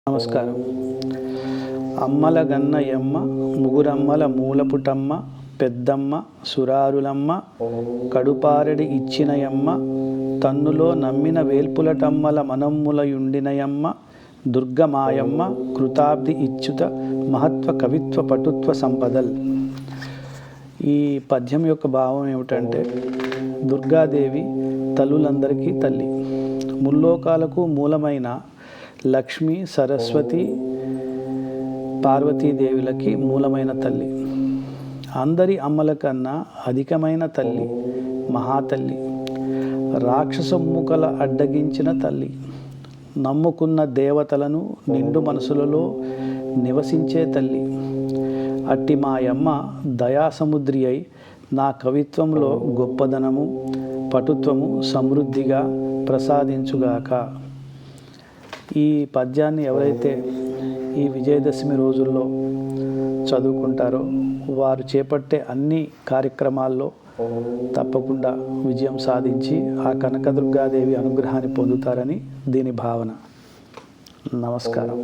నమస్కారం. అమ్మల గన్నయమ్మ ముగురమ్మల మూలపుటమ్మ పెద్దమ్మ సురారులమ్మ కడుపారెడి ఇచ్చినయమ్మ తన్నులో నమ్మిన వేల్పులటమ్మల మనమ్ములయుండినయమ్మ దుర్గమాయమ్మ కృతాబ్ది ఇచ్యుత మహత్వ కవిత్వ పటుత్వ సంపదల్. ఈ పద్యం యొక్క భావం ఏమిటంటే, దుర్గాదేవి తల్లులందరికీ తల్లి, ముల్లోకాలకు మూలమైన లక్ష్మి సరస్వతి పార్వతీదేవులకి మూలమైన తల్లి, అందరి అమ్మల కన్నా అధికమైన తల్లి, మహాతల్లి, రాక్షసముకల అడ్డగించిన తల్లి, నమ్ముకున్న దేవతలను నిండు మనసులలో నివసించే తల్లి. అట్టి మాయమ్మ దయాసముద్రి అయి నా కవిత్వంలో గొప్పదనము పటుత్వము సమృద్ధిగా ప్రసాదించుగాక. ఈ పద్యాన్ని ఎవరైతే ఈ విజయదశమి రోజుల్లో చదువుకుంటారో వారు చేపట్టే అన్ని కార్యక్రమాల్లో తప్పకుండా విజయం సాధించి ఆ కనకదుర్గాదేవి అనుగ్రహాన్ని పొందుతారని దీని భావన. నమస్కారం.